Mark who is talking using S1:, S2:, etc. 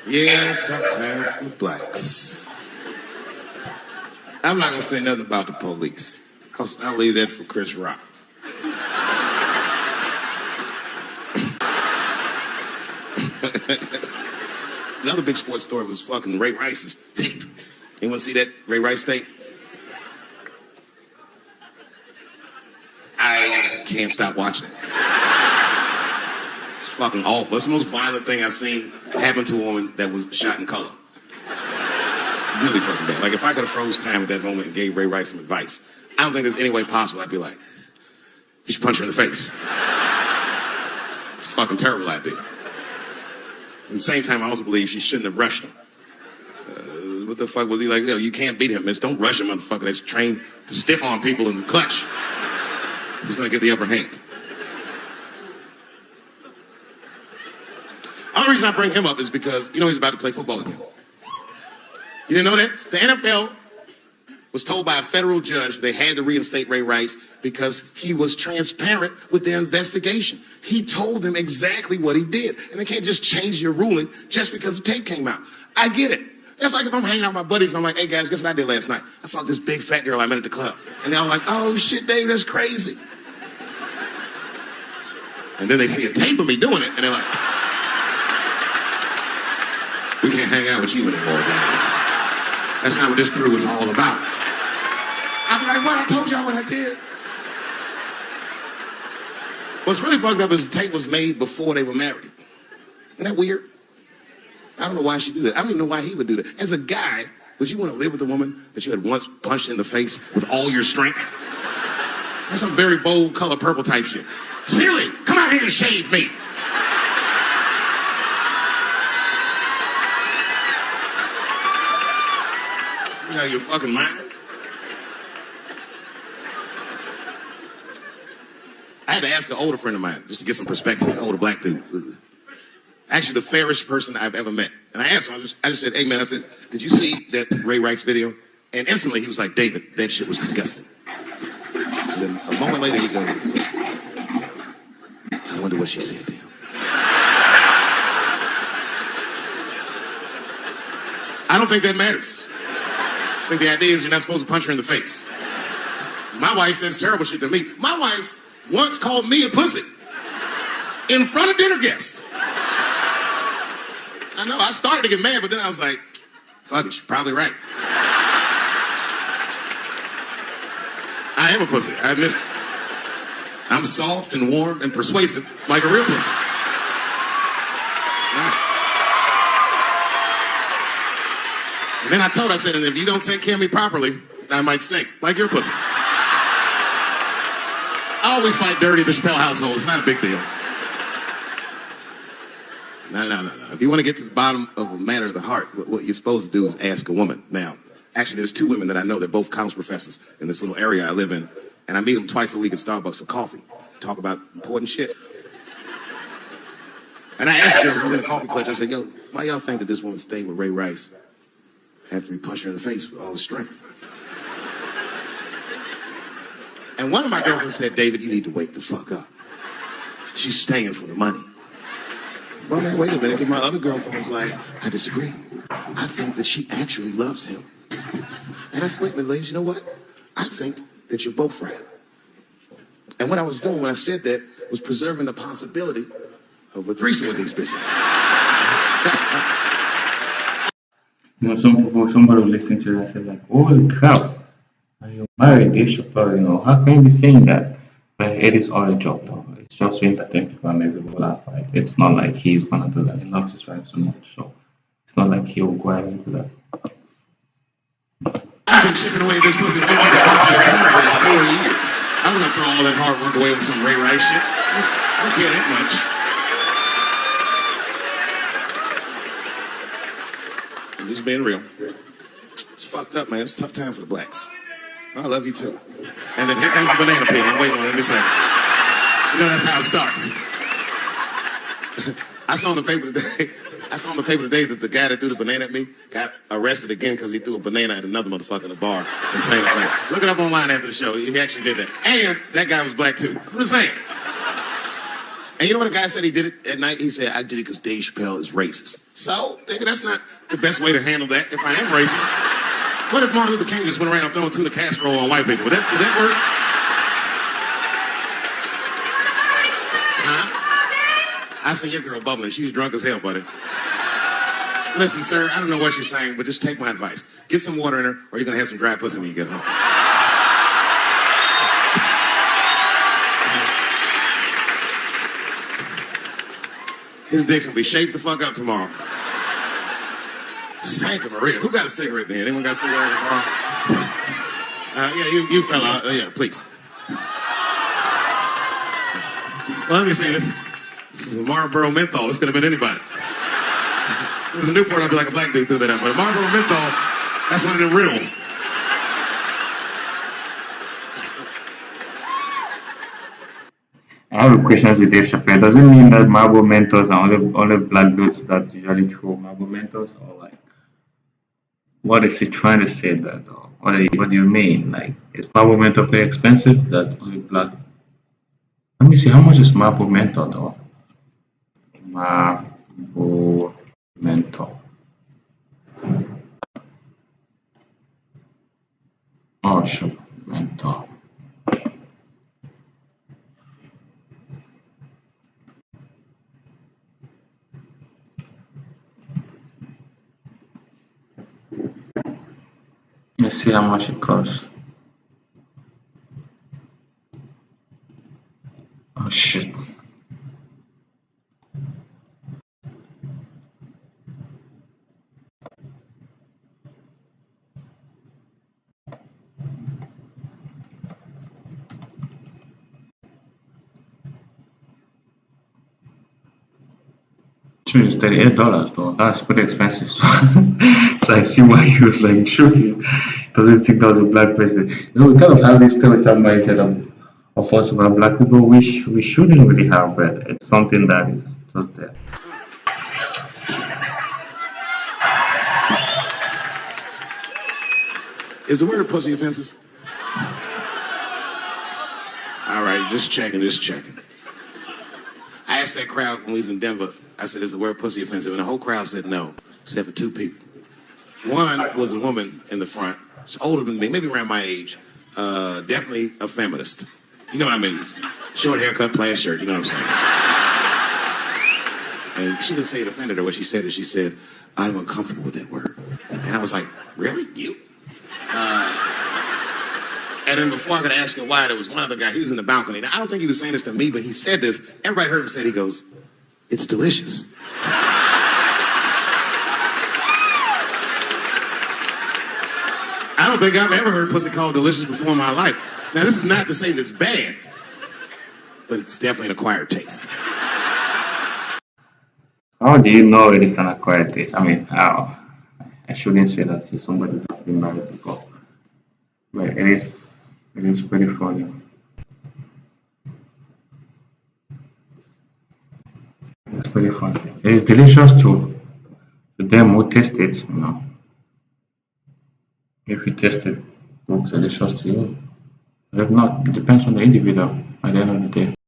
S1: Yeah, tough time for the blacks. I'm not gonna say nothing about the police. I'll leave that for Chris Rock. The other big sports story was fucking Ray Rice's tape. Anyone see that Ray Rice tape? I can't stop watching it. It's fucking awful. It's the most violent thing I've seen happen to a woman that was shot in color. Really fucking bad. Like, if I could have froze time at that moment and gave Ray Rice some advice, I don't think there's any way possible I'd be like, you should punch her in the face. It's a fucking terrible idea. At the same time, I also believe she shouldn't have rushed him. What the fuck was he like? Yo, you can't beat him, miss. Don't rush a motherfucker that's trained to stiff on people in the clutch. He's going to get the upper hand. The only reason I bring him up is because, you know, he's about to play football again. You didn't know that? The NFL was told by a federal judge they had to reinstate Ray Rice because he was transparent with their investigation. He told them exactly what he did. And they can't just change your ruling just because the tape came out. I get it. That's like if I'm hanging out with my buddies and I'm like, hey guys, guess what I did last night? I fucked this big fat girl I met at the club. And they're all like, oh shit, Dave, that's crazy. And then they see a tape of me doing it and they're like, we can't hang out with you anymore, Dave. That's not what this crew is all about. I'll be like, what? I told y'all what I did. What's really fucked up is the tape was made before they were married. Isn't that weird? I don't know why she'd do that. I don't even know why he would do that. As a guy, would you want to live with a woman that you had once punched in the face with all your strength? That's some very bold color purple type shit. Silly, come out here and shave me. You know your fucking mind? I had to ask an older friend of mine just to get some perspective. This older black dude. Actually, the fairest person I've ever met. And I asked him, I just said, hey man, I said, did you see that Ray Rice video? And instantly he was like, David, that shit was disgusting. And then a moment later he goes, I wonder what she said to him. I don't think that matters. I think the idea is you're not supposed to punch her in the face. My wife says terrible shit to me. My wife once called me a pussy in front of dinner guests. I know, I started to get mad, but then I was like, fuck it, she's probably right. I am a pussy, I admit it. I'm soft and warm and persuasive like a real pussy. Right. And then I told her, I said, and if you don't take care of me properly, I might stink like your pussy. Oh, we fight dirty at the Chappelle household. It's not a big deal. No. If you want to get to the bottom of a matter of the heart, what you're supposed to do is ask a woman. Now, actually, there's two women that I know. They're both college professors in this little area I live in. And I meet them twice a week at Starbucks for coffee. Talk about important shit. And I asked the girl who was in the coffee clutch, I said, yo, why y'all think that this woman stayed with Ray Rice after he punched her in the face with all his strength? And one of my girlfriends said, David, you need to wake the fuck up. She's staying for the money. Well, man, wait a minute. And my other girlfriend was like, I disagree. I think that she actually loves him. And I said, wait a minute, ladies, you know what? I think that you're both right. And what I was doing when I said that was preserving the possibility of a threesome with these bitches.
S2: You know, somebody will listen to it and say like, holy crap, are you married, Dave Chappelle? You know, how can you be saying that? But it is all a joke though. It's just to entertain people and make people laugh, right? It's not like he's gonna do that. He loves his wife so much, so it's not like he'll go ahead and do that.
S1: I've been chipping away at this pussy for like 4 years. I'm gonna throw all that hard work away with some Ray Rice shit. I don't care that much. I'm just being real. It's fucked up, man. It's a tough time for the blacks. I love you too. And then here comes the banana peel. I'm waiting on it. It's like, you know, that's how it starts. I saw in the paper today that the guy that threw the banana at me got arrested again because he threw a banana at another motherfucker in the bar in St. Louis. Look it up online after the show. He actually did that. And that guy was black too. I'm just saying. And you know what the guy said he did it at night? He said, I did it because Dave Chappelle is racist. So, nigga, that's not the best way to handle that if I am racist. What if Martin Luther King just went around throwing tuna casserole on white people? Would that work? Huh? I see your girl bubbling. She's drunk as hell, buddy. Listen, sir, I don't know what she's saying, but just take my advice. Get some water in her, or you're going to have some dry pussy when you get home. His dick's going to be shaped the fuck up tomorrow. Santa Maria. Who got a cigarette there? Anyone got a cigarette tomorrow? Yeah, you fell out. Yeah, please. Well, let me say this. This is a Marlboro menthol. This could have been anybody. If it was a Newport, I'd be like a black dude threw that out. But a Marlboro menthol, that's one of them riddles.
S2: I have a question to Dave Chappelle. Does it mean that Marlboro Mentos are only black dudes that usually throw Marlboro Mentos, or like what is he trying to say that? Or what do you mean? Like, is Marlboro Mentos very expensive? That only black? Let me see. How much is Marlboro Mentos though? Marlboro Mentos. Oh, sure. Mentos. Let's see how much it costs. Oh shit. Sure, it's $38 though. That's pretty expensive. So, so I see why he was like, shooting. Doesn't think that was a black person. You know, we kind of have this stereotype mindset of us about black people, which we shouldn't really have, but it's something that is just there.
S1: Is the word pussy offensive? All right, just checking. I asked that crowd when we was in Denver, I said, is the word pussy offensive? And the whole crowd said no, except for two people. One was a woman in the front. She's older than me, maybe around my age. Definitely a feminist. You know what I mean? Short haircut, plaid shirt, you know what I'm saying? And she didn't say it offended her. What she said is she said, I'm uncomfortable with that word. And I was like, really? You? And then before I could ask her why, there was one other guy, he was in the balcony. Now, I don't think he was saying this to me, but he said this. Everybody heard him say it. He goes, it's delicious. I don't think I've ever heard pussy called delicious before in my life. Now, this is not to say that it's bad, but it's definitely an acquired taste.
S2: How do you know it is an acquired taste? I mean, how? I shouldn't say that he's somebody that's been married before. But it is pretty funny. It's pretty funny. It is delicious to them who taste it, you know. If you taste it, it looks delicious to you. But if not, it depends on the individual at the end of the day.